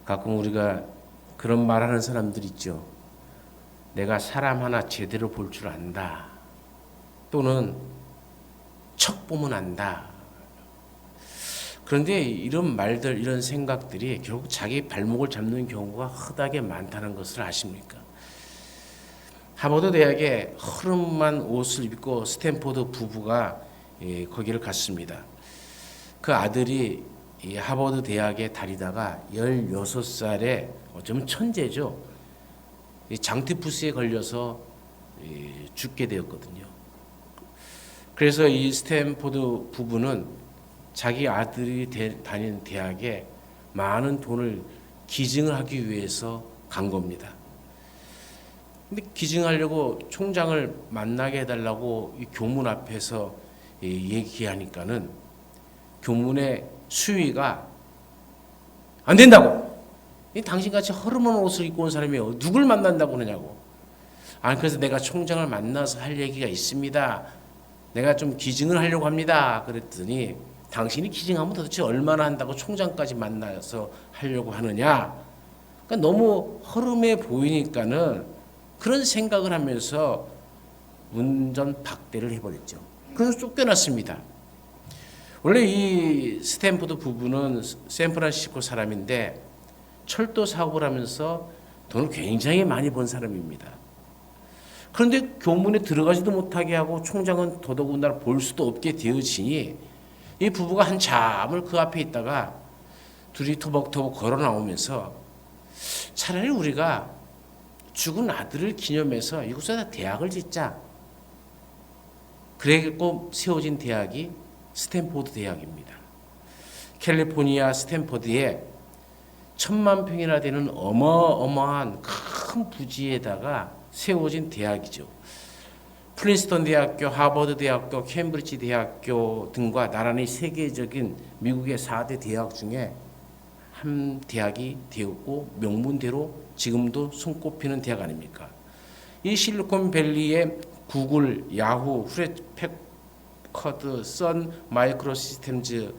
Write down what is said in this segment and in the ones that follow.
가끔 우리가 그런 말하는 사람들 있죠. 내가 사람 하나 제대로 볼 줄 안다. 또는 척 보면 안다. 그런데 이런 말들, 이런 생각들이 결국 자기 발목을 잡는 경우가 허다하게 많다는 것을 아십니까? 하버드 대학에 허름한 옷을 입고 스탠포드 부부가 거기를 갔습니다. 그 아들이 이 하버드 대학에 다니다가 16살에 어쩌면 천재죠. 장티푸스에 걸려서 죽게 되었거든요. 그래서 이 스탠포드 부부는 자기 아들이 다니는 대학에 많은 돈을 기증을 하기 위해서 간 겁니다. 근데 기증하려고 총장을 만나게 해달라고 이 교문 앞에서 얘기하니까는 교문의 수위가 안 된다고. 당신같이 허름한 옷을 입고 온 사람이 누굴 만난다고 그러냐고. 그래서 내가 총장을 만나서 할 얘기가 있습니다. 내가 좀 기증을 하려고 합니다. 그랬더니 당신이 기증하면 도대체 얼마나 한다고 총장까지 만나서 하려고 하느냐. 그러니까 너무 허름해 보이니까는 그런 생각을 하면서 운전박대를 해버렸죠. 그래서 쫓겨났습니다. 원래 이 스탠포드 부부는 샌프란시스코 사람인데 철도 사업을 하면서 돈을 굉장히 많이 번 사람입니다. 그런데 교문에 들어가지도 못하게 하고 총장은 더더군다나 볼 수도 없게 되어지니 이 부부가 한참을 그 앞에 있다가 둘이 토벅토벅 걸어 나오면서 차라리 우리가 죽은 아들을 기념해서 이곳에다 대학을 짓자. 그래고 세워진 대학이 스탠포드 대학입니다. 캘리포니아 스탠포드에 1000만 평이나 되는 어마어마한 큰 부지에다가 세워진 대학이죠. 프린스턴 대학교, 하버드 대학교, 케임브리지 대학교 등과 나란히 세계적인 미국의 4대 대학 중에 한 대학이 되었고 명문대로 지금도 손꼽히는 대학 아닙니까? 이 실리콘밸리의 구글, 야후, 후레트패커드, 선 마이크로 시스템즈,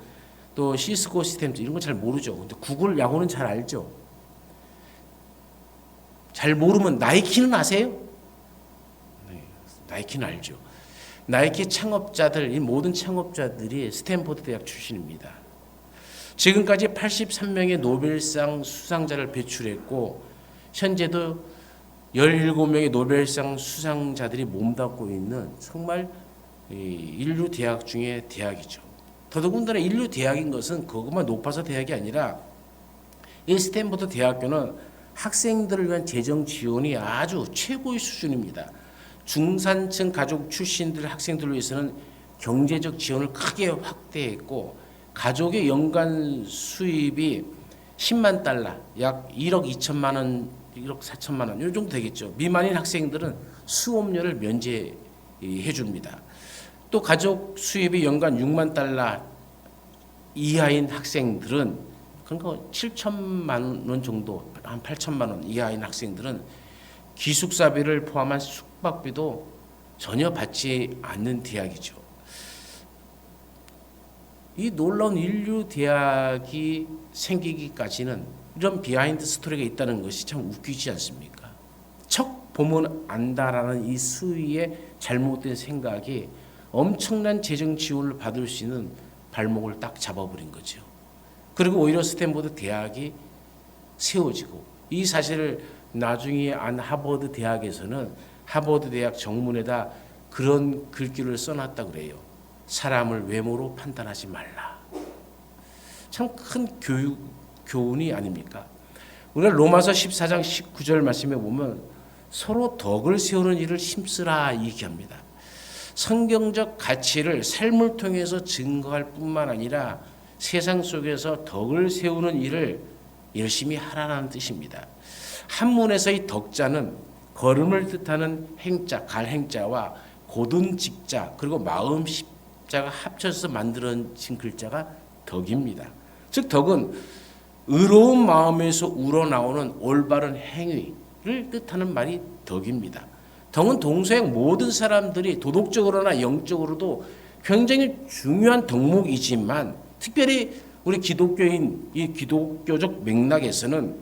또 시스코 시스템즈 이런 건 잘 모르죠. 근데 구글, 야후는 잘 알죠. 잘 모르면 나이키는 아세요? 네, 나이키는 알죠. 나이키 창업자들, 이 모든 창업자들이 스탠포드 대학 출신입니다. 지금까지 83명의 노벨상 수상자를 배출했고 현재도 17명의 노벨상 수상자들이 몸담고 있는 정말 인류 대학 중에 대학이죠. 더더군다나 인류 대학인 것은 그것만 높아서 대학이 아니라 이 스탠포드 대학교는 학생들을 위한 재정 지원이 아주 최고의 수준입니다. 중산층 가족 출신들 학생들을 위해서는 경제적 지원을 크게 확대했고 가족의 연간 수입이 10만 달러, 약 1억 2천만 원, 1억 4천만 원, 이 정도 되겠죠. 미만인 학생들은 수업료를 면제해 줍니다. 또 가족 수입이 연간 6만 달러 이하인 학생들은 그러니까 7천만 원 정도, 한 8천만 원 이하인 학생들은 기숙사비를 포함한 숙박비도 전혀 받지 않는 대학이죠. 이 놀라운 인류 대학이 생기기까지는 이런 비하인드 스토리가 있다는 것이 참 웃기지 않습니까? 척 보면 안다라는 이 수위의 잘못된 생각이 엄청난 재정 지원을 받을 수 있는 발목을 딱 잡아버린 거죠. 그리고 오히려 스탠포드 대학이 세워지고 이 사실을 나중에 안 하버드 대학에서는 하버드 대학 정문에다 그런 글귀를 써놨다 그래요. 사람을 외모로 판단하지 말라. 참 큰 교훈이 아닙니까? 우리가 로마서 14장 19절 말씀에 보면 서로 덕을 세우는 일을 힘쓰라 얘기합니다. 성경적 가치를 삶을 통해서 증거할 뿐만 아니라 세상 속에서 덕을 세우는 일을 열심히 하라는 뜻입니다. 한문에서의 덕자는 걸음을 뜻하는 행자, 갈행자와 고든 직자 그리고 마음 십자가 합쳐서 만들어진 글자가 덕입니다. 즉 덕은 의로운 마음에서 우러나오는 올바른 행위를 뜻하는 말이 덕입니다. 덕은 동서양 모든 사람들이 도덕적으로나 영적으로도 굉장히 중요한 덕목이지만 특별히 우리 기독교인 이 기독교적 맥락에서는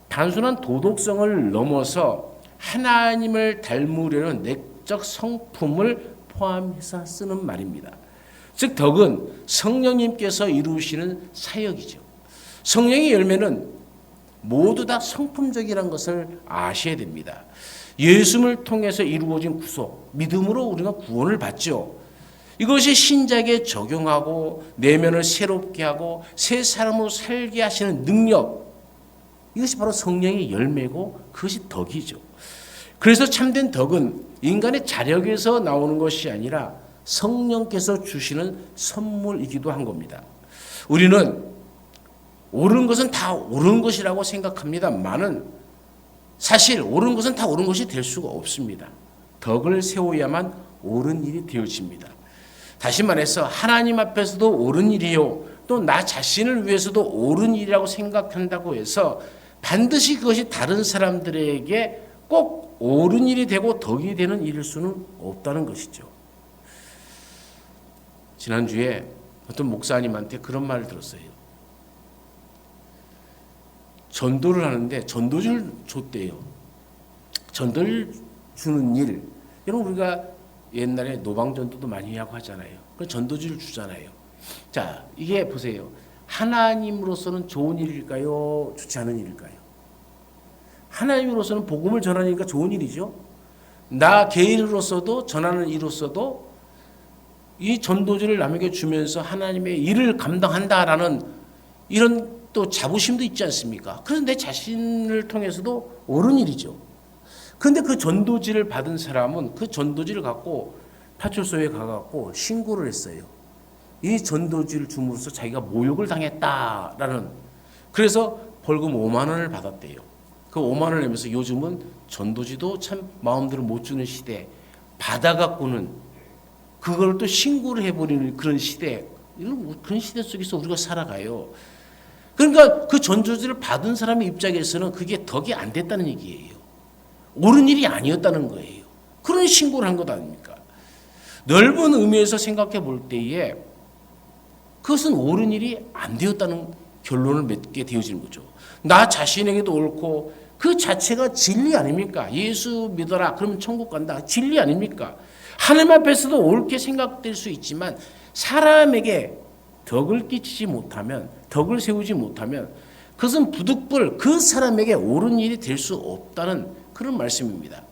단순한 도덕성을 넘어서 하나님을 닮으려는 내적 성품을 포함해서 쓰는 말입니다. 즉 덕은 성령님께서 이루시는 사역이죠. 성령의 열매는 모두 다 성품적이라는 것을 아셔야 됩니다. 예수님을 통해서 이루어진 구속, 믿음으로 우리가 구원을 받죠. 이것이 신자에게 적용하고 내면을 새롭게 하고 새 사람으로 살게 하시는 능력, 이것이 바로 성령의 열매고 그것이 덕이죠. 그래서 참된 덕은 인간의 자력에서 나오는 것이 아니라 성령께서 주시는 선물이기도 한 겁니다. 우리는 옳은 것은 다 옳은 것이라고 생각합니다만은 사실 옳은 것은 다 옳은 것이 될 수가 없습니다. 덕을 세워야만 옳은 일이 되어집니다. 다시 말해서 하나님 앞에서도 옳은 일이요, 또 나 자신을 위해서도 옳은 일이라고 생각한다고 해서 반드시 그것이 다른 사람들에게 꼭 옳은 일이 되고 덕이 되는 일일 수는 없다는 것이죠. 지난주에 어떤 목사님한테 그런 말을 들었어요. 전도를 하는데 전도지를 줬대요. 전도를 주는 일. 여러분 우리가 옛날에 노방전도도 많이 하고 하잖아요. 그 전도지를 주잖아요. 자, 이게 보세요. 하나님으로서는 좋은 일일까요? 좋지 않은 일일까요? 하나님으로서는 복음을 전하니까 좋은 일이죠. 나 개인으로서도 전하는 이로서도 이 전도지를 남에게 주면서 하나님의 일을 감당한다라는 이런 또 자부심도 있지 않습니까? 그래서 내 자신을 통해서도 옳은 일이죠. 그런데 그 전도지를 받은 사람은 그 전도지를 갖고 파출소에 가갖고 신고를 했어요. 이 전도지를 줌으로써 자기가 모욕을 당했다라는. 그래서 벌금 5만 원을 받았대요. 그 5만 원을 내면서 요즘은 전도지도 참 마음대로 못 주는 시대, 받아갖고는 그걸 또 신고를 해버리는 그런 시대, 이런 그런 시대 속에서 우리가 살아가요. 그러니까 그 전도지를 받은 사람의 입장에서는 그게 덕이 안 됐다는 얘기예요. 옳은 일이 아니었다는 거예요. 그런 신고를 한 것 아닙니까? 넓은 의미에서 생각해 볼 때에 그것은 옳은 일이 안 되었다는 결론을 맺게 되어지는 거죠. 나 자신에게도 옳고 그 자체가 진리 아닙니까? 예수 믿어라 그러면 천국 간다. 진리 아닙니까? 하나님 앞에서도 옳게 생각될 수 있지만 사람에게 덕을 끼치지 못하면, 덕을 세우지 못하면 그것은 부득불 그 사람에게 옳은 일이 될 수 없다는 그런 말씀입니다.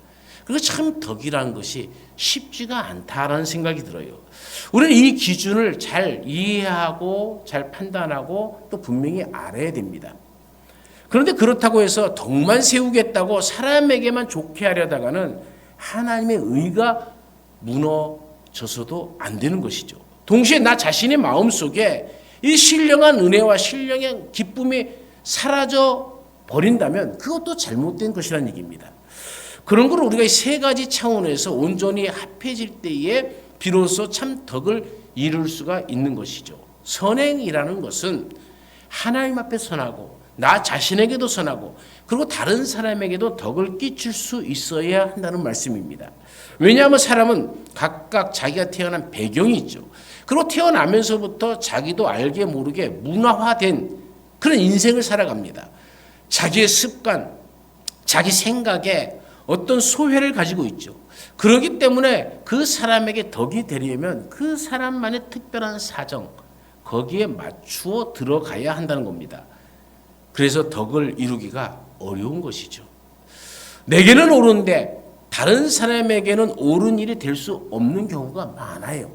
그래서 참 덕이라는 것이 쉽지가 않다라는 생각이 들어요. 우리는 이 기준을 잘 이해하고 잘 판단하고 또 분명히 알아야 됩니다. 그런데 그렇다고 해서 덕만 세우겠다고 사람에게만 좋게 하려다가는 하나님의 의가 무너져서도 안 되는 것이죠. 동시에 나 자신의 마음속에 이 신령한 은혜와 신령한 기쁨이 사라져 버린다면 그것도 잘못된 것이라는 얘기입니다. 그런 걸 우리가 이 세 가지 차원에서 온전히 합해질 때에 비로소 참 덕을 이룰 수가 있는 것이죠. 선행이라는 것은 하나님 앞에 선하고 나 자신에게도 선하고 그리고 다른 사람에게도 덕을 끼칠 수 있어야 한다는 말씀입니다. 왜냐하면 사람은 각각 자기가 태어난 배경이 있죠. 그리고 태어나면서부터 자기도 알게 모르게 문화화된 그런 인생을 살아갑니다. 자기의 습관, 자기 생각에 어떤 소회를 가지고 있죠. 그렇기 때문에 그 사람에게 덕이 되려면 그 사람만의 특별한 사정, 거기에 맞추어 들어가야 한다는 겁니다. 그래서 덕을 이루기가 어려운 것이죠. 내게는 옳은데 다른 사람에게는 옳은 일이 될 수 없는 경우가 많아요.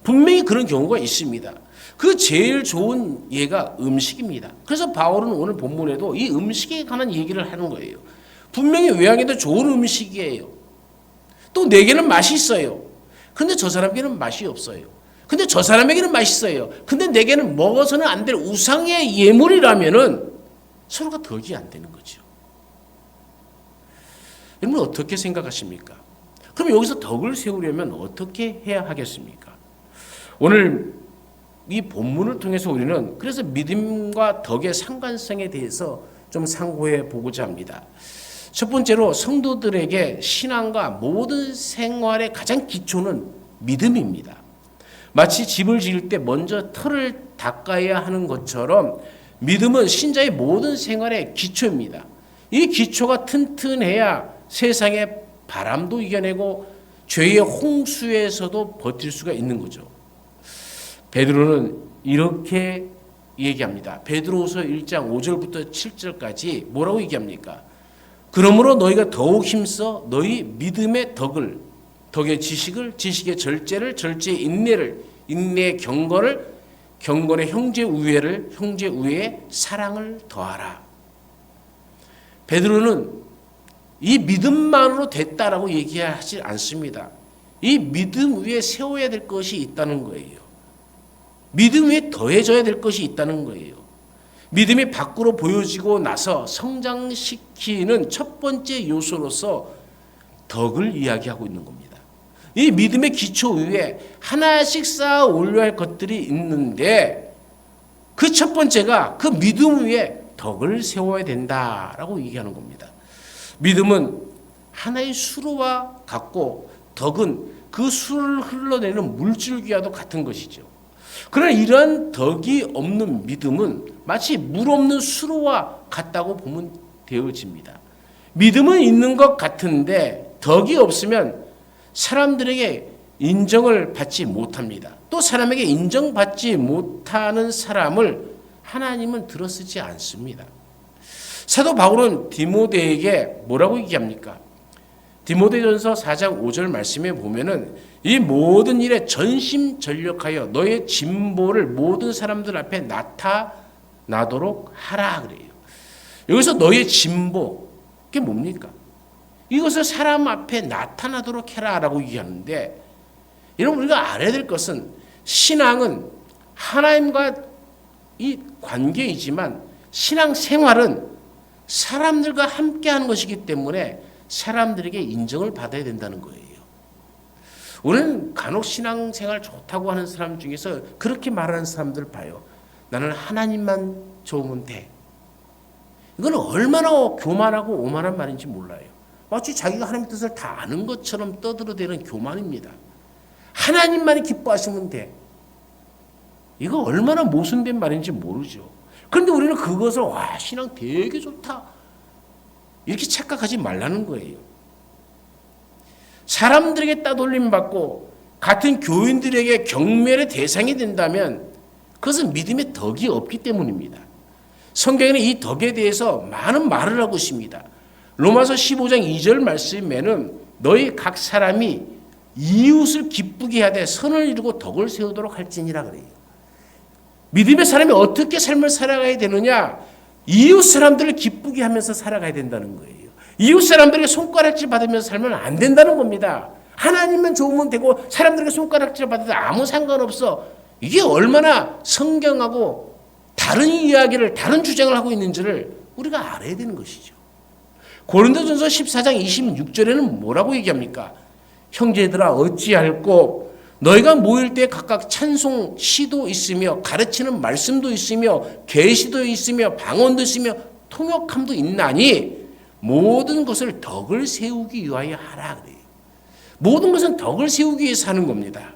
분명히 그런 경우가 있습니다. 그 제일 좋은 예가 음식입니다. 그래서 바울은 오늘 본문에도 이 음식에 관한 얘기를 하는 거예요. 분명히 외양에도 좋은 음식이에요. 또 내게는 맛있어요. 근데 저 사람에게는 맛이 없어요. 근데 저 사람에게는 맛있어요. 근데 내게는 먹어서는 안 될 우상의 예물이라면은 서로가 덕이 안 되는 거죠. 여러분 어떻게 생각하십니까? 그럼 여기서 덕을 세우려면 어떻게 해야 하겠습니까? 오늘 이 본문을 통해서 우리는 그래서 믿음과 덕의 상관성에 대해서 좀 상고해 보고자 합니다. 첫 번째로 성도들에게 신앙과 모든 생활의 가장 기초는 믿음입니다. 마치 집을 지을 때 먼저 틀을 닦아야 하는 것처럼 믿음은 신자의 모든 생활의 기초입니다. 이 기초가 튼튼해야 세상의 바람도 이겨내고 죄의 홍수에서도 버틸 수가 있는 거죠. 베드로는 이렇게 얘기합니다. 베드로후서 1장 5절부터 7절까지 뭐라고 얘기합니까? 그러므로 너희가 더욱 힘써 너희 믿음의 덕의 지식을, 지식의 절제를, 절제의 인내를, 인내의 경건을, 경건의 형제 우애를, 형제 우애의 사랑을 더하라. 베드로는 이 믿음만으로 됐다라고 얘기하지 않습니다. 이 믿음 위에 세워야 될 것이 있다는 거예요. 믿음 위에 더해져야 될 것이 있다는 거예요. 믿음이 밖으로 보여지고 나서 성장시키는 첫 번째 요소로서 덕을 이야기하고 있는 겁니다. 이 믿음의 기초 위에 하나씩 쌓아 올려야 할 것들이 있는데 그 첫 번째가 그 믿음 위에 덕을 세워야 된다라고 얘기하는 겁니다. 믿음은 하나의 수로와 같고 덕은 그 수를 흘러내는 물줄기와도 같은 것이죠. 그러나 이런 덕이 없는 믿음은 마치 물 없는 수로와 같다고 보면 되어집니다. 믿음은 있는 것 같은데 덕이 없으면 사람들에게 인정을 받지 못합니다. 또 사람에게 인정받지 못하는 사람을 하나님은 들어쓰지 않습니다. 사도 바울은 디모데에게 뭐라고 얘기합니까? 디모데전서 4장 5절 말씀에 보면은 이 모든 일에 전심전력하여 너의 진보를 모든 사람들 앞에 나타나도록 하라 그래요. 여기서 너의 진보, 그게 뭡니까? 이것을 사람 앞에 나타나도록 해라라고 얘기하는데, 여러분 우리가 알아야 될 것은 신앙은 하나님과 이 관계이지만 신앙생활은 사람들과 함께하는 것이기 때문에 사람들에게 인정을 받아야 된다는 거예요. 우리는 간혹 신앙생활 좋다고 하는 사람 중에서 그렇게 말하는 사람들 봐요. 나는 하나님만 좋으면 돼. 이건 얼마나 교만하고 오만한 말인지 몰라요. 마치 자기가 하나님의 뜻을 다 아는 것처럼 떠들어대는 교만입니다. 하나님만이 기뻐하시면 돼. 이거 얼마나 모순된 말인지 모르죠. 그런데 우리는 그것을 와 신앙 되게 좋다 이렇게 착각하지 말라는 거예요. 사람들에게 따돌림 받고 같은 교인들에게 경멸의 대상이 된다면 그것은 믿음의 덕이 없기 때문입니다. 성경에는 이 덕에 대해서 많은 말을 하고 있습니다. 로마서 15장 2절 말씀에는 너희 각 사람이 이웃을 기쁘게 하되 선을 이루고 덕을 세우도록 할지니라 그래요. 믿음의 사람이 어떻게 삶을 살아가야 되느냐? 이웃 사람들을 기쁘게 하면서 살아가야 된다는 거예요. 이웃 사람들에게 손가락질 받으면서 살면 안 된다는 겁니다. 하나님만 좋으면 되고 사람들에게 손가락질 받아도 아무 상관없어. 이게 얼마나 성경하고 다른 이야기를, 다른 주장을 하고 있는지를 우리가 알아야 되는 것이죠. 고린도전서 14장 26절에는 뭐라고 얘기합니까? 형제들아 어찌할꼬 너희가 모일 때 각각 찬송 시도 있으며 가르치는 말씀도 있으며 계시도 있으며 방언도 있으며 통역함도 있나니 모든 것을 덕을 세우기 위하여 하라 그래요. 모든 것은 덕을 세우기 위해서 하는 겁니다.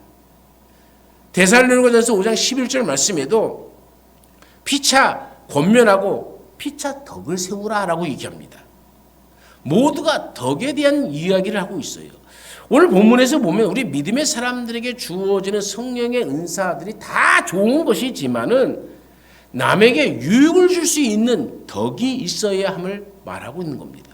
데살로니가전서 5장 11절 말씀에도 피차 권면하고 피차 덕을 세우라라고 얘기합니다. 모두가 덕에 대한 이야기를 하고 있어요. 오늘 본문에서 보면 우리 믿음의 사람들에게 주어지는 성령의 은사들이 다 좋은 것이지만은 남에게 유익을 줄 수 있는 덕이 있어야 함을 말하고 있는 겁니다.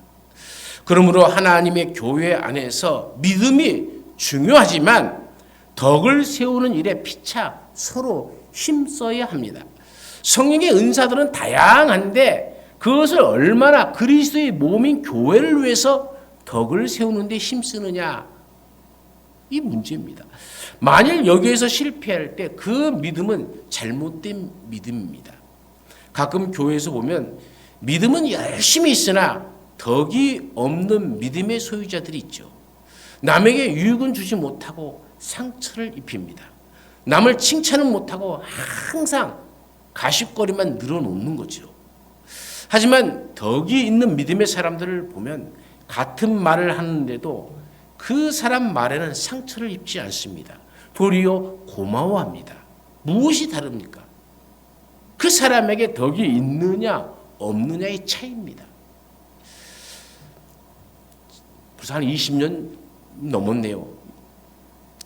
그러므로 하나님의 교회 안에서 믿음이 중요하지만 덕을 세우는 일에 피차 서로 힘써야 합니다. 성령의 은사들은 다양한데 그것을 얼마나 그리스도의 몸인 교회를 위해서 덕을 세우는 데 힘쓰느냐, 이 문제입니다. 만일 여기에서 실패할 때 그 믿음은 잘못된 믿음입니다. 가끔 교회에서 보면 믿음은 열심히 있으나 덕이 없는 믿음의 소유자들이 있죠. 남에게 유익은 주지 못하고 상처를 입힙니다. 남을 칭찬은 못하고 항상 가십거리만 늘어놓는 거죠. 하지만 덕이 있는 믿음의 사람들을 보면 같은 말을 하는데도 그 사람 말에는 상처를 입지 않습니다. 도리어 고마워합니다. 무엇이 다릅니까? 그 사람에게 덕이 있느냐 없느냐의 차이입니다. 벌써 한 20년 넘었네요.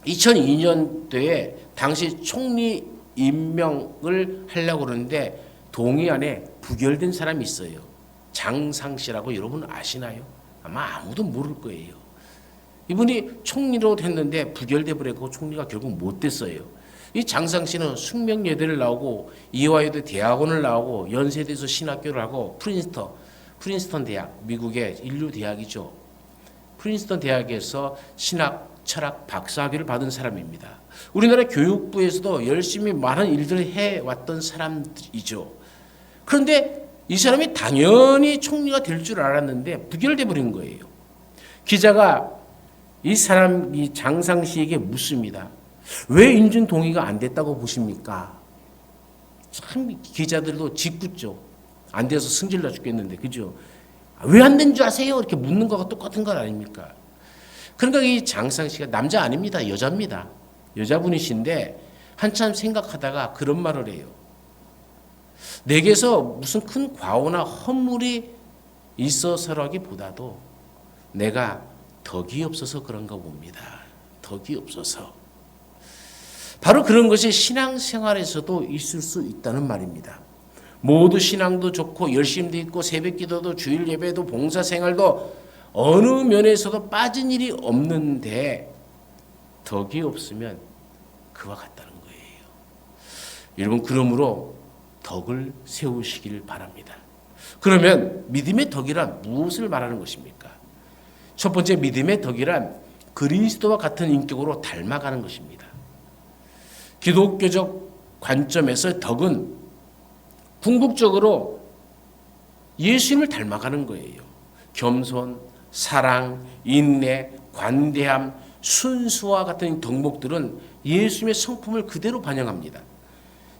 2002년도에 당시 총리 임명을 하려고 그러는데 동의안에 부결된 사람이 있어요. 장상 씨라고 여러분 아시나요? 아마 아무도 모를 거예요. 이분이 총리로 됐는데 부결돼 버렸고 총리가 결국 못 됐어요. 이 장상 씨는 숙명여대를 나오고 이화여대 대학원을 나오고 연세대에서 신학교를 하고 프린스턴 대학, 미국의 인류 대학이죠. 프린스턴 대학에서 신학, 철학 박사학위를 받은 사람입니다. 우리나라 교육부에서도 열심히 많은 일들을 해왔던 사람이죠. 그런데 이 사람이 당연히 총리가 될 줄 알았는데 부결돼 버린 거예요. 기자가 이 사람, 이 장상 씨에게 묻습니다. 왜 인준 동의가 안 됐다고 보십니까? 참 기자들도 짓궂죠. 안 돼서 승질나 죽겠는데, 그죠? 왜 안 된 줄 아세요? 이렇게 묻는 거가 똑같은 건 아닙니까? 그러니까 이 장상 씨가 남자 아닙니다. 여자입니다. 여자분이신데 한참 생각하다가 그런 말을 해요. 내게서 무슨 큰 과오나 허물이 있어서라기보다도 내가 덕이 없어서 그런가 봅니다. 덕이 없어서. 바로 그런 것이 신앙생활에서도 있을 수 있다는 말입니다. 모두 신앙도 좋고 열심도 있고 새벽기도도 주일 예배도 봉사생활도 어느 면에서도 빠진 일이 없는데 덕이 없으면 그와 같다는 거예요. 여러분, 그러므로 덕을 세우시길 바랍니다. 그러면 믿음의 덕이란 무엇을 말하는 것입니까? 첫 번째, 믿음의 덕이란 그리스도와 같은 인격으로 닮아가는 것입니다. 기독교적 관점에서 덕은 궁극적으로 예수님을 닮아가는 거예요. 겸손, 사랑, 인내, 관대함, 순수와 같은 덕목들은 예수님의 성품을 그대로 반영합니다.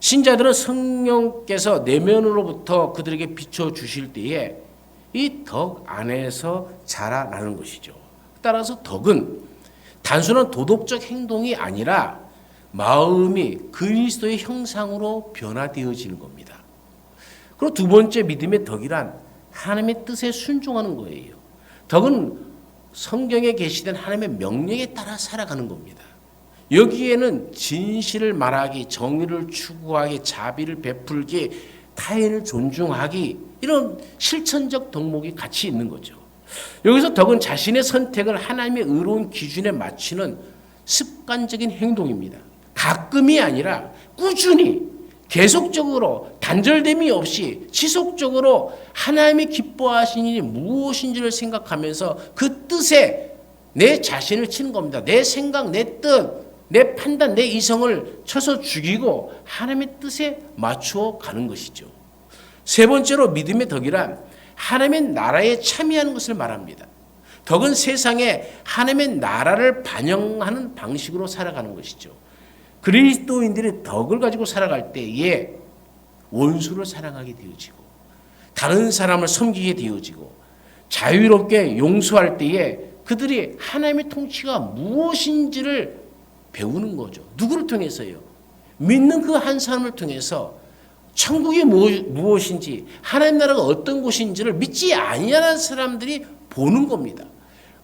신자들은 성령께서 내면으로부터 그들에게 비춰주실 때에 이 덕 안에서 자라나는 것이죠. 따라서 덕은 단순한 도덕적 행동이 아니라 마음이 그리스도의 형상으로 변화되어지는 겁니다. 그리고 두 번째, 믿음의 덕이란 하나님의 뜻에 순종하는 거예요. 덕은 성경에 게시된 하나님의 명령에 따라 살아가는 겁니다. 여기에는 진실을 말하기, 정의를 추구하기, 자비를 베풀기, 타인을 존중하기, 이런 실천적 덕목이 같이 있는 거죠. 여기서 덕은 자신의 선택을 하나님의 의로운 기준에 맞추는 습관적인 행동입니다. 가끔이 아니라 꾸준히 계속적으로 단절됨이 없이 지속적으로 하나님이 기뻐하시는 일이 무엇인지를 생각하면서 그 뜻에 내 자신을 치는 겁니다. 내 생각, 내 뜻, 내 판단, 내 이성을 쳐서 죽이고 하나님의 뜻에 맞추어 가는 것이죠. 세 번째로 믿음의 덕이란 하나님의 나라에 참여하는 것을 말합니다. 덕은 세상에 하나님의 나라를 반영하는 방식으로 살아가는 것이죠. 그리스도인들이 덕을 가지고 살아갈 때에 원수를 사랑하게 되어지고 다른 사람을 섬기게 되어지고 자유롭게 용서할 때에 그들이 하나님의 통치가 무엇인지를 배우는 거죠. 누구를 통해서요? 믿는 그 한 사람을 통해서 천국이 무엇인지 하나님 나라가 어떤 곳인지를 믿지 아니하는 사람들이 보는 겁니다.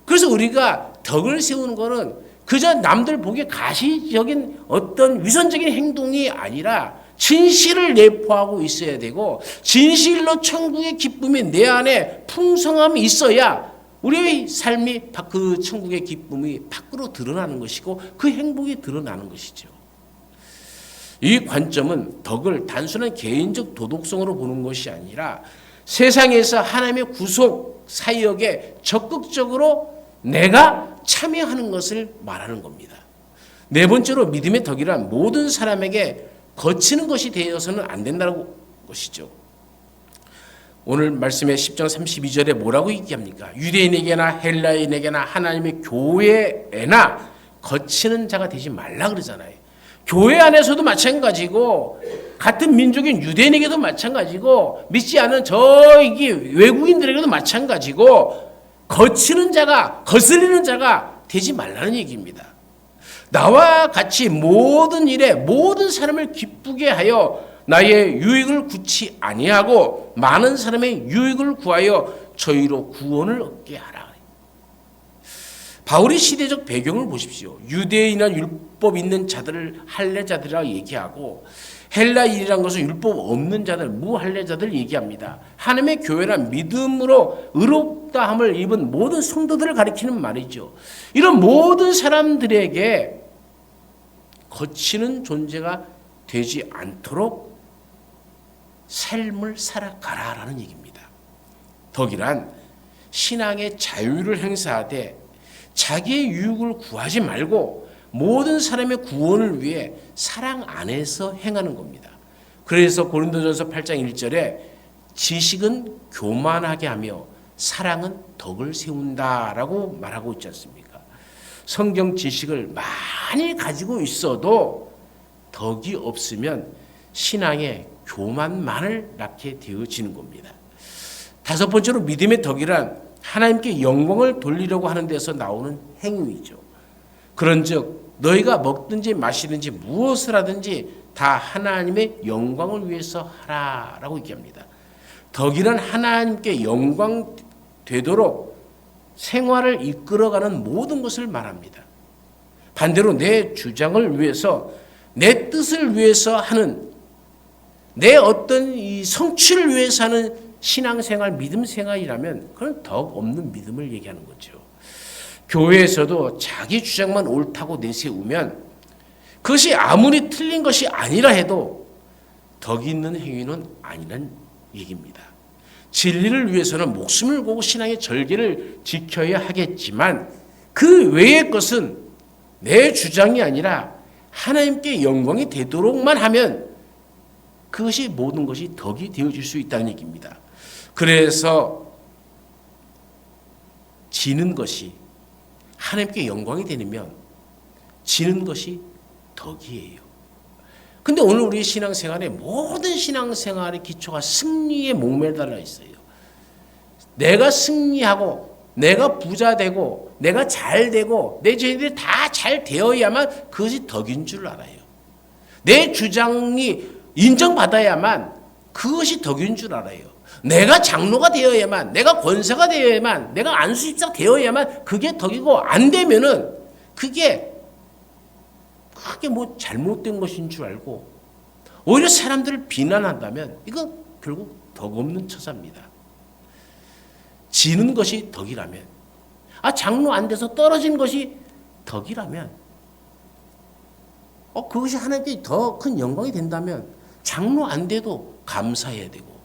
그래서 우리가 덕을 세우는 것은 그저 남들 보기에 가시적인 어떤 위선적인 행동이 아니라 진실을 내포하고 있어야 되고 진실로 천국의 기쁨이 내 안에 풍성함이 있어야 우리의 삶이 그 천국의 기쁨이 밖으로 드러나는 것이고 그 행복이 드러나는 것이죠. 이 관점은 덕을 단순한 개인적 도덕성으로 보는 것이 아니라 세상에서 하나님의 구속 사역에 적극적으로 내가 참여하는 것을 말하는 겁니다. 네 번째로 믿음의 덕이란 모든 사람에게 거치는 것이 되어서는 안 된다는 것이죠. 오늘 말씀의 10장 32절에 뭐라고 얘기합니까? 유대인에게나 헬라인에게나 하나님의 교회에나 거치는 자가 되지 말라 그러잖아요. 교회 안에서도 마찬가지고 같은 민족인 유대인에게도 마찬가지고 믿지 않은 저기 외국인들에게도 마찬가지고 거치는 자가 거슬리는 자가 되지 말라는 얘기입니다. 나와 같이 모든 일에 모든 사람을 기쁘게 하여 나의 유익을 구치 아니하고 많은 사람의 유익을 구하여 저희로 구원을 얻게 하라. 바울의 시대적 배경을 보십시오. 유대인이나 율법 있는 자들을 할례자들이라고 얘기하고 헬라인이라는 것은 율법 없는 자들, 무할례자들 얘기합니다. 하나님의 교회란 믿음으로 의롭다함을 입은 모든 성도들을 가리키는 말이죠. 이런 모든 사람들에게 거치는 존재가 되지 않도록 삶을 살아가라라는 얘기입니다. 덕이란 신앙의 자유를 행사하되 자기의 유익을 구하지 말고 모든 사람의 구원을 위해 사랑 안에서 행하는 겁니다. 그래서 고린도전서 8장 1절에 지식은 교만하게 하며 사랑은 덕을 세운다라고 말하고 있지 않습니까? 성경 지식을 많이 가지고 있어도 덕이 없으면 신앙의 교만만을 낳게 되어지는 겁니다. 다섯 번째로 믿음의 덕이란 하나님께 영광을 돌리려고 하는 데서 나오는 행위이죠. 그런즉 너희가 먹든지 마시든지 무엇을 하든지 다 하나님의 영광을 위해서 하라라고 얘기합니다. 덕이란 하나님께 영광 되도록 생활을 이끌어가는 모든 것을 말합니다. 반대로 내 주장을 위해서 내 뜻을 위해서 하는 내 어떤 이 성취를 위해서 하는 신앙생활, 믿음생활이라면 그건 덕 없는 믿음을 얘기하는 거죠. 교회에서도 자기 주장만 옳다고 내세우면 그것이 아무리 틀린 것이 아니라 해도 덕 있는 행위는 아니라는 얘기입니다. 진리를 위해서는 목숨을 걸고 신앙의 절개를 지켜야 하겠지만 그 외의 것은 내 주장이 아니라 하나님께 영광이 되도록만 하면 그것이 모든 것이 덕이 되어질 수 있다는 얘기입니다. 그래서 지는 것이 하나님께 영광이 되면 지는 것이 덕이에요. 근데 오늘 우리 신앙생활의 모든 신앙생활의 기초가 승리에 목매달려 있어요. 내가 승리하고 내가 부자 되고 내가 잘 되고 내 자녀들이 다 잘 되어야만 그것이 덕인 줄 알아요. 내 주장이 인정받아야만 그것이 덕인 줄 알아요. 내가 장로가 되어야만, 내가 권사가 되어야만, 내가 안수집사가 되어야만 그게 덕이고 안 되면은 그게 크게 뭐 잘못된 것인 줄 알고 오히려 사람들을 비난한다면 이건 결국 덕 없는 처사입니다. 지는 것이 덕이라면, 장로 안 돼서 떨어진 것이 덕이라면, 그것이 하나님께 더 큰 영광이 된다면 장로 안 돼도 감사해야 되고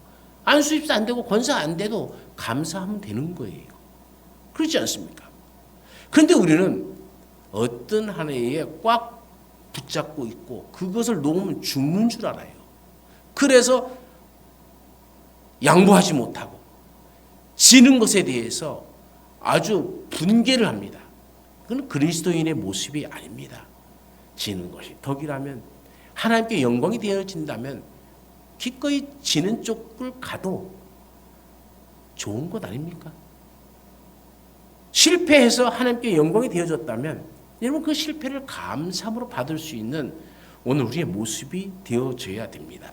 안수집사 안 되고 권사 안 돼도 감사하면 되는 거예요. 그렇지 않습니까? 그런데 우리는 어떤 하나에 꽉 붙잡고 있고 그것을 놓으면 죽는 줄 알아요. 그래서 양보하지 못하고 지는 것에 대해서 아주 분개를 합니다. 그건 그리스도인의 모습이 아닙니다. 지는 것이 덕이라면 하나님께 영광이 되어진다면 기꺼이 지는 쪽을 가도 좋은 것 아닙니까? 실패해서 하나님께 영광이 되어졌다면 여러분 그 실패를 감사함으로 받을 수 있는 오늘 우리의 모습이 되어져야 됩니다.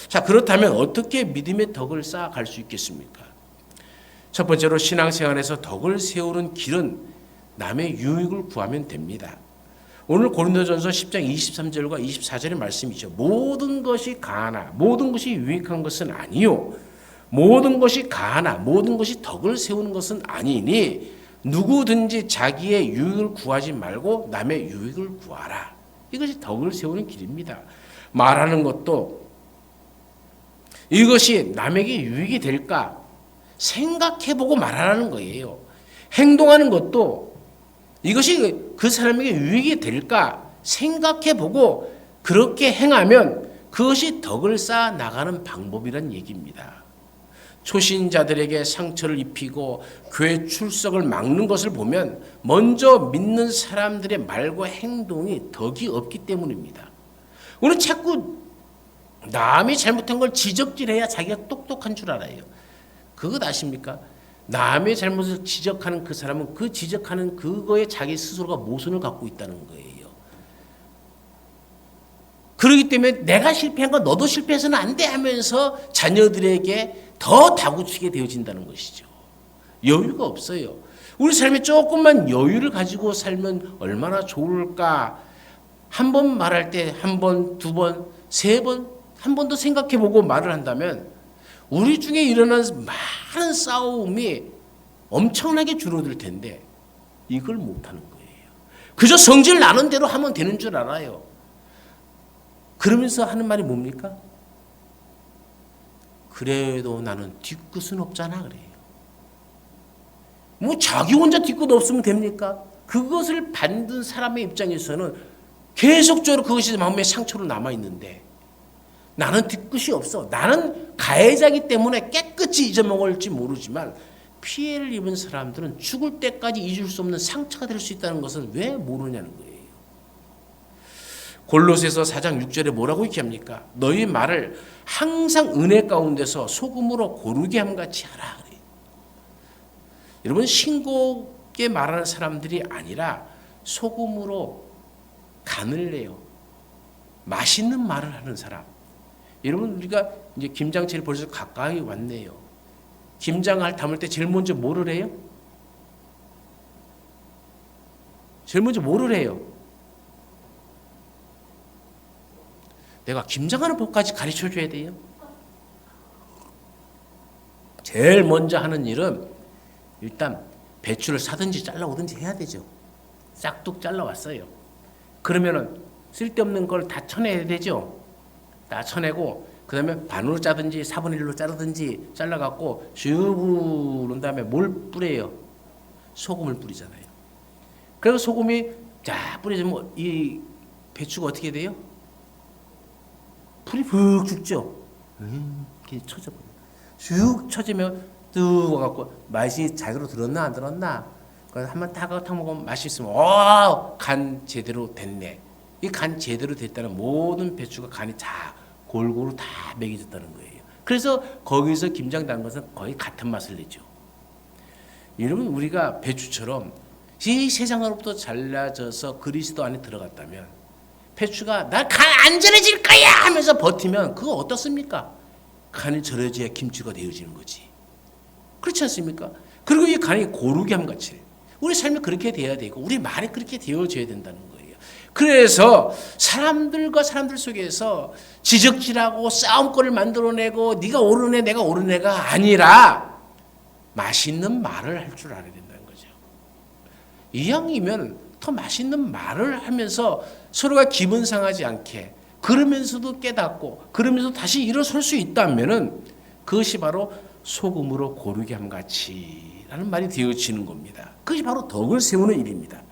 자, 그렇다면 어떻게 믿음의 덕을 쌓아갈 수 있겠습니까? 첫 번째로 신앙생활에서 덕을 세우는 길은 남의 유익을 구하면 됩니다. 오늘 고린도전서 10장 23절과 24절의 말씀이죠. 모든 것이 가하나 모든 것이 유익한 것은 아니요 모든 것이 가하나 모든 것이 덕을 세우는 것은 아니니 누구든지 자기의 유익을 구하지 말고 남의 유익을 구하라. 이것이 덕을 세우는 길입니다. 말하는 것도 이것이 남에게 유익이 될까 생각해보고 말하라는 거예요. 행동하는 것도 이것이 그 사람에게 유익이 될까 생각해보고 그렇게 행하면 그것이 덕을 쌓아 나가는 방법이란 얘기입니다. 초신자들에게 상처를 입히고 교회 출석을 막는 것을 보면 먼저 믿는 사람들의 말과 행동이 덕이 없기 때문입니다. 우리는 자꾸 남이 잘못한 걸 지적질해야 자기가 똑똑한 줄 알아요. 그것 아십니까? 남의 잘못을 지적하는 그 사람은 그 지적하는 그거에 자기 스스로가 모순을 갖고 있다는 거예요. 그렇기 때문에 내가 실패한 건 너도 실패해서는 안 돼 하면서 자녀들에게 더 다구치게 되어진다는 것이죠. 여유가 없어요. 우리 삶에 조금만 여유를 가지고 살면 얼마나 좋을까. 한 번 말할 때 한 번, 두 번, 세 번, 한 번 더 생각해보고 말을 한다면 우리 중에 일어나는 많은 싸움이 엄청나게 줄어들 텐데 이걸 못하는 거예요. 그저 성질 나는 대로 하면 되는 줄 알아요. 그러면서 하는 말이 뭡니까? 그래도 나는 뒤끝은 없잖아 그래요. 뭐 자기 혼자 뒤끝 없으면 됩니까? 그것을 받는 사람의 입장에서는 계속적으로 그것이 마음의 상처로 남아있는데 나는 뒤끝이 없어. 나는 가해자이기 때문에 깨끗이 잊어먹을지 모르지만 피해를 입은 사람들은 죽을 때까지 잊을 수 없는 상처가 될 수 있다는 것을 왜 모르냐는 거예요. 골로새서 4장 6절에 뭐라고 얘기합니까? 너희 말을 항상 은혜 가운데서 소금으로 고르게 함같이 하라 그래요. 여러분 신곡에 말하는 사람들이 아니라 소금으로 간을 내요. 맛있는 말을 하는 사람. 여러분 우리가 이제 김장철이 벌써 가까이 왔네요. 김장을 담을 때 제일 먼저 뭐를 해요? 제일 먼저 뭐를 해요? 내가 김장하는 법까지 가르쳐 줘야 돼요. 제일 먼저 하는 일은 일단 배추를 사든지 잘라오든지 해야 되죠. 싹둑 잘라왔어요. 그러면은 쓸데없는 걸 다 쳐내야 되죠. 다 쳐내고 그 다음에 반으로 짜든지 4분의 1로 자르든지 잘라갖고 슉 그런 다음에 뭘 뿌려요? 소금을 뿌리잖아요. 그래서 소금이 쫙 뿌려지면 이 배추가 어떻게 돼요? 풀이 푹 죽죠. 이렇게 쳐져버려요. 슉 쳐지면 뚝 와갖고 맛이 자기로 들었나 안 들었나? 그래서 한번 탁 먹으면 맛이 있으면 간 제대로 됐네. 이 간 제대로 됐다는 모든 배추가 간이 다 골고루 다 먹여졌다는 거예요. 그래서 거기서 김장 담은 것은 거의 같은 맛을 내죠. 여러분 우리가 배추처럼 이 세상으로부터 잘라져서 그리스도 안에 들어갔다면 배추가 나 간 안 절여질 거야 하면서 버티면 그거 어떻습니까? 간이 절여져야 김치가 되어지는 거지. 그렇지 않습니까? 그리고 이 간이 고르게 함같이 우리 삶이 그렇게 돼야 되고 우리 말이 그렇게 되어져야 된다는 거예요. 그래서 사람들과 사람들 속에서 지적질하고 싸움거리를 만들어내고 네가 옳은 애 내가 옳은 애가 아니라 맛있는 말을 할 줄 알아야 된다는 거죠. 이왕이면 더 맛있는 말을 하면서 서로가 기분 상하지 않게 그러면서도 깨닫고 그러면서 다시 일어설 수 있다면은 그것이 바로 소금으로 고르게 함같이 라는 말이 되어지는 겁니다. 그것이 바로 덕을 세우는 일입니다.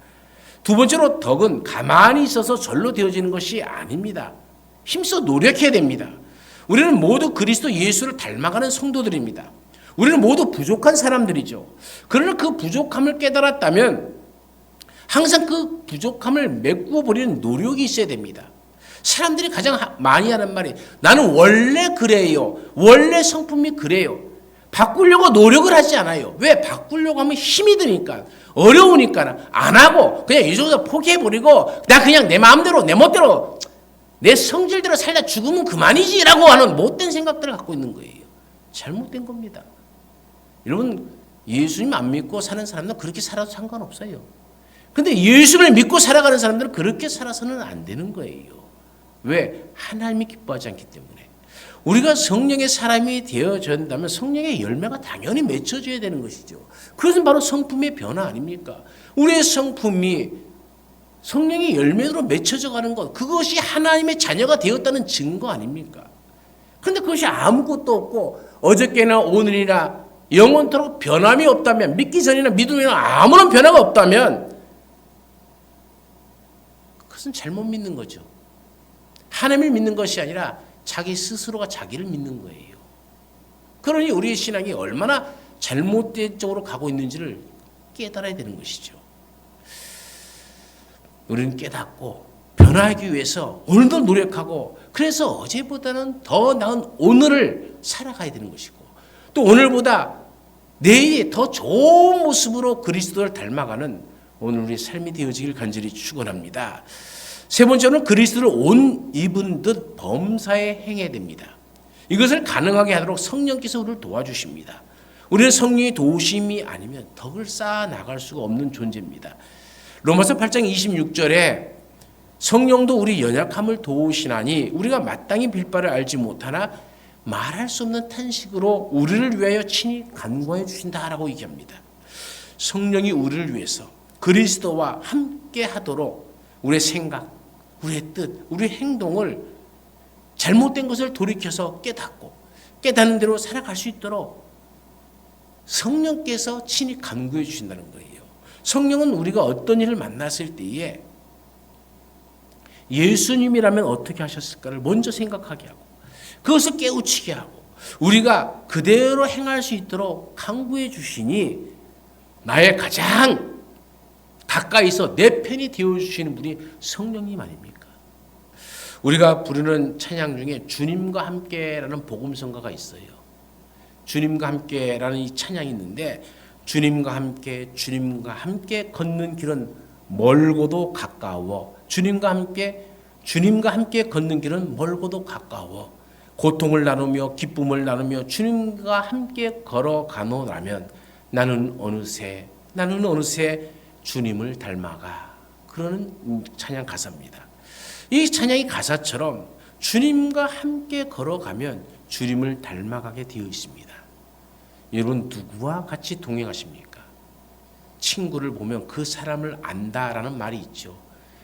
두 번째로 덕은 가만히 있어서 절로 되어지는 것이 아닙니다. 힘써 노력해야 됩니다. 우리는 모두 그리스도 예수를 닮아가는 성도들입니다. 우리는 모두 부족한 사람들이죠. 그러나 그 부족함을 깨달았다면 항상 그 부족함을 메꾸어 버리는 노력이 있어야 됩니다. 사람들이 가장 많이 하는 말이 나는 원래 그래요. 원래 성품이 그래요. 바꾸려고 노력을 하지 않아요. 왜? 바꾸려고 하면 힘이 드니까 어려우니까 안 하고 그냥 이 정도 포기해버리고 나 그냥 내 마음대로 내 멋대로 내 성질대로 살다 죽으면 그만이지라고 하는 못된 생각들을 갖고 있는 거예요. 잘못된 겁니다. 여러분 예수님 안 믿고 사는 사람들은 그렇게 살아도 상관없어요. 근데 예수를 믿고 살아가는 사람들은 그렇게 살아서는 안 되는 거예요. 왜? 하나님이 기뻐하지 않기 때문에. 우리가 성령의 사람이 되어진다면 성령의 열매가 당연히 맺혀져야 되는 것이죠. 그것은 바로 성품의 변화 아닙니까? 우리의 성품이 성령의 열매로 맺혀져 가는 것, 그것이 하나님의 자녀가 되었다는 증거 아닙니까? 그런데 그것이 아무것도 없고 어저께나 오늘이나 영원토록 변함이 없다면, 믿기 전이나 믿음이나 아무런 변화가 없다면 그것은 잘못 믿는 거죠. 하나님을 믿는 것이 아니라 자기 스스로가 자기를 믿는 거예요. 그러니 우리의 신앙이 얼마나 잘못된 쪽으로 가고 있는지를 깨달아야 되는 것이죠. 우리는 깨닫고 변화하기 위해서 오늘도 노력하고 그래서 어제보다는 더 나은 오늘을 살아가야 되는 것이고 또 오늘보다 내일이 더 좋은 모습으로 그리스도를 닮아가는 오늘 우리 삶이 되어지길 간절히 축원합니다. 세 번째로는 그리스도를 옷 입은 듯 범사에 행해야 됩니다. 이것을 가능하게 하도록 성령께서 우리를 도와주십니다. 우리는 성령의 도우심이 아니면 덕을 쌓아 나갈 수가 없는 존재입니다. 로마서 8장 26절에 성령도 우리 연약함을 도우시나니 우리가 마땅히 빌 바를 알지 못하나 말할 수 없는 탄식으로 우리를 위하여 친히 간구해 주신다라고 얘기합니다. 성령이 우리를 위해서 그리스도와 함께 하도록 우리의 생각, 우리의 뜻, 우리의 행동을 잘못된 것을 돌이켜서 깨닫고 깨닫는 대로 살아갈 수 있도록 성령께서 친히 간구해 주신다는 거예요. 성령은 우리가 어떤 일을 만났을 때에 예수님이라면 어떻게 하셨을까를 먼저 생각하게 하고 그것을 깨우치게 하고 우리가 그대로 행할 수 있도록 간구해 주시니 나의 가장 가까이서 내 편이 되어주시는 분이 성령님 아닙니까? 우리가 부르는 찬양 중에 주님과 함께라는 복음성가가 있어요. 주님과 함께라는 이 찬양이 있는데 주님과 함께 걷는 길은 멀고도 가까워. 주님과 함께 걷는 길은 멀고도 가까워. 고통을 나누며 기쁨을 나누며 주님과 함께 걸어가노라면 나는 어느새 주님을 닮아가. 그러는 찬양 가사입니다. 이 찬양의 가사처럼 주님과 함께 걸어가면 주님을 닮아가게 되어 있습니다. 여러분 누구와 같이 동행하십니까? 친구를 보면 그 사람을 안다라는 말이 있죠.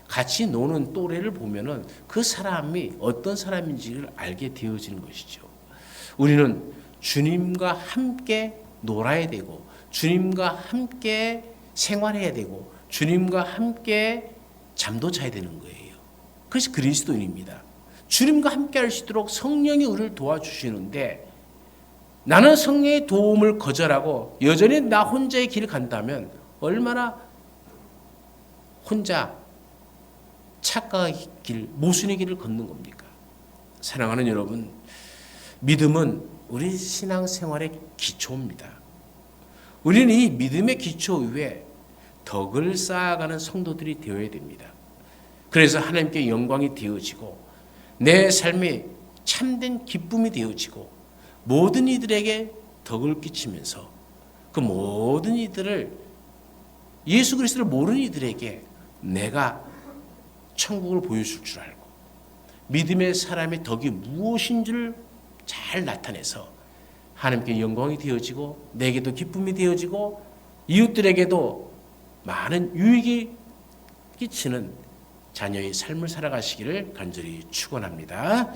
같이 노는 또래를 보면은 그 사람이 어떤 사람인지를 알게 되어지는 것이죠. 우리는 주님과 함께 놀아야 되고 주님과 함께 생활해야 되고 주님과 함께 잠도 자야 되는 거예요. 그것이 그리스도인입니다. 주님과 함께 할 수 있도록 성령이 우리를 도와주시는데 나는 성령의 도움을 거절하고 여전히 나 혼자의 길을 간다면 얼마나 혼자 착각의 길, 모순의 길을 걷는 겁니까? 사랑하는 여러분, 믿음은 우리 신앙생활의 기초입니다. 우리는 이 믿음의 기초 위에 덕을 쌓아가는 성도들이 되어야 됩니다. 그래서 하나님께 영광이 되어지고 내 삶이 참된 기쁨이 되어지고 모든 이들에게 덕을 끼치면서 그 모든 이들을 예수 그리스도를 모르는 이들에게 내가 천국을 보여줄 줄 알고 믿음의 사람의 덕이 무엇인지를 잘 나타내서 하나님께 영광이 되어지고 내게도 기쁨이 되어지고 이웃들에게도 많은 유익이 끼치는 자녀의 삶을 살아가시기를 간절히 축원합니다.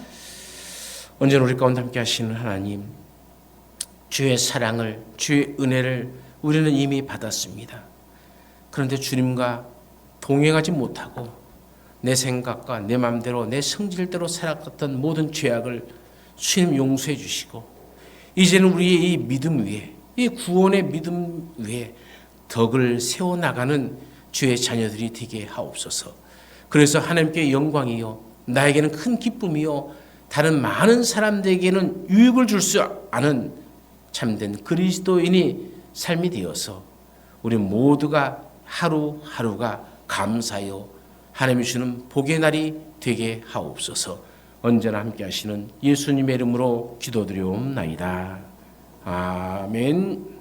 언제나 우리 가운데 함께 하시는 하나님, 주의 사랑을, 주의 은혜를 우리는 이미 받았습니다. 그런데 주님과 동행하지 못하고 내 생각과 내 마음대로 내 성질대로 살아갔던 모든 죄악을 주님 용서해 주시고 이제는 우리의 이 믿음 위에, 이 구원의 믿음 위에 덕을 세워나가는 주의 자녀들이 되게 하옵소서. 그래서 하나님께 영광이요 나에게는 큰 기쁨이요 다른 많은 사람들에게는 유익을 줄 수 아는 참된 그리스도인이 삶이 되어서 우리 모두가 하루하루가 감사요 하나님이 주는 복의 날이 되게 하옵소서. 언제나 함께 하시는 예수님의 이름으로 기도드리옵나이다. 아멘.